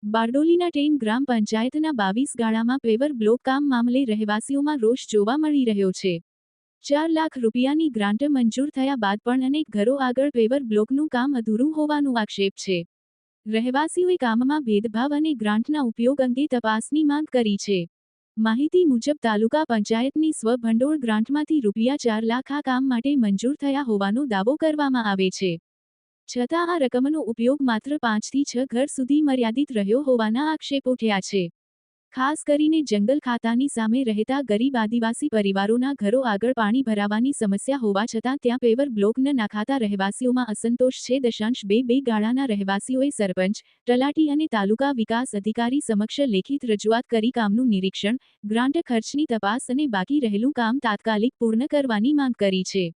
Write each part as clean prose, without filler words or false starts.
બારડોલીના ten ગ્રામ પંચાયતના 22 ગાળામાં paver block કામ મામલે રહેવાસીઓમાં રોષ જોવા મળી રહ્યો છે। 4 લાખ રૂપિયાની ગ્રાન્ટ મંજૂર થયા બાદ પણ અનેક ઘરો આગળ પેવર બ્લોકનું કામ અધૂરું હોવાનું આક્ષેપ છે। રહેવાસીઓએ કામમાં ભેદભાવ અને ગ્રાન્ટના ઉપયોગ અંગે તપાસની માંગ કરી છે। માહિતી મુજબ તાલુકા પંચાયતની સ્વભંડોળ ગ્રાન્ટમાંથી રૂપિયા 4 લાખ આ કામ માટે મંજૂર થયા હોવાનો દાવો કરવામાં આવે છે। છતાં આ રકમનો ઉપયોગ માત્ર 5 થી 6 ઘર સુધી મર્યાદિત રહ્યો હોવાના આક્ષેપ ઉઠ્યા છે। ખાસ કરીને જંગલ ખાતાની સામે રહેતા ગરીબ આદિવાસી પરિવારોના ઘરો આગળ પાણી ભરાવાની સમસ્યા હોવા છતાં ત્યાં પેવર બ્લોક ન નાખાતા રહેવાસીઓમાં અસંતોષ છે। 2.2 ગાળાના રહેવાસીઓએ સરપંચ, તલાટી અને તાલુકા વિકાસ અધિકારી સમક્ષ લેખિત રજૂઆત કરી કામનું નિરીક્ષણ, ગ્રાન્ટ ખર્ચની તપાસ અને બાકી રહેલું કામ તાત્કાલિક પૂર્ણ કરવાની માંગ કરી છે।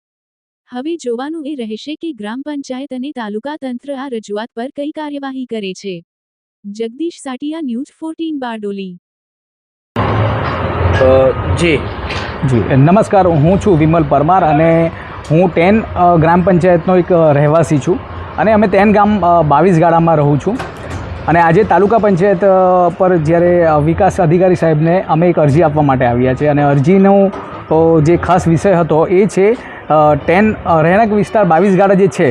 હવે જોવાનું એ રહેશે કે ગ્રામ પંચાયત અને તાલુકા તંત્ર આ રજૂઆત પર કઈ કાર્યવાહી કરે છે। જગદીશ સાટિયા, ન્યૂઝ 14 બારડોલી। જી નમસ્કાર, હું છું વિમલ પરમાર અને હું ટેન ગ્રામ પંચાયતનો એક રહેવાસી છું અને અમે ટેન ગામ 22 ગાળામાં રહું છું। અને આજે તાલુકા પંચાયત પર જ્યારે વિકાસ અધિકારી સાહેબને અમે એક અરજી આપવા માટે આવ્યા છે અને અરજીનો જે ખાસ વિષય હતો એ છે ટેન રહેણાંક વિસ્તાર 22 ગાળા જે છે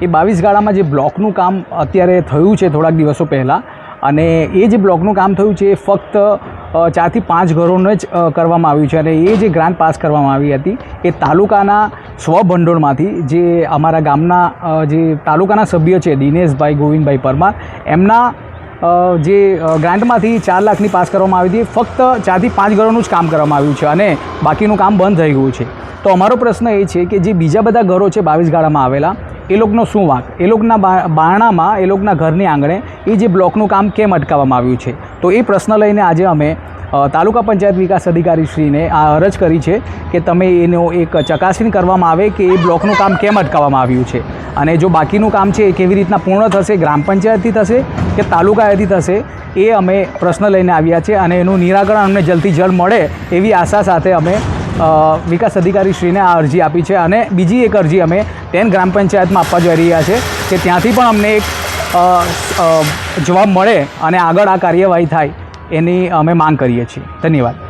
એ 22 ગાળામાં જે બ્લોકનું કામ અત્યારે થયું છે થોડાક દિવસો પહેલાં, અને એ જે બ્લોકનું કામ થયું છે એ ફક્ત 4 થી 5 ઘરોને જ કરવામાં આવ્યું છે અને એ જે ગ્રાન્ટ પાસ કરવામાં આવી હતી એ તાલુકાના સ્વભંડોળમાંથી જે અમારા ગામના જે તાલુકાના સભ્ય છે દિનેશભાઈ ગોવિંદભાઈ પરમાર, એમના જે ગ્રાન્ટમાંથી 4 લાખની પાસ કરવામાં આવી હતી, ફક્ત 4 થી 5 ઘરોનું જ કામ કરવામાં આવ્યું છે અને બાકીનું કામ બંધ થઈ ગયું છે। તો અમારો પ્રશ્ન એ છે કે જે બીજા બધા ઘરો છે 22 ગાળામાં આવેલા, એ લોકોનો શું વાંક? એ લોકોના બારણામાં, એ લોકોના ઘરની આંગણે એ જે બ્લોકનું કામ કેમ અટકાવવામાં આવ્યું છે? તો એ પ્રશ્ન લઈને આજે અમે તાલુકા પંચાયત વિકાસ અધિકારીશ્રીને આ અરજ કરી છે કે તમે એનો એક ચકાસણી કરવામાં આવે કે એ બ્લોકનું કામ કેમ અટકાવવામાં આવ્યું છે અને જો બાકીનું કામ છે એ કેવી રીતના પૂર્ણ થશે, ગ્રામ પંચાયતથી થશે કે તાલુકાએથી થશે, એ અમે પ્રશ્ન લઈને આવ્યા છે અને એનું નિરાકરણ અમને જલ્દથી જલ્દ મળે એવી આશા સાથે અમે વિકાસ અધિકારીશ્રીને આ અરજી આપી છે અને બીજી એક અરજી અમે ટેન ગ્રામ પંચાયતમાં આપવા જઈ રહ્યા છે કે ત્યાંથી પણ અમને એક જવાબ મળે અને આગળ આ કાર્યવાહી થાય એની અમે માંગ કરીએ છીએ। ધન્યવાદ।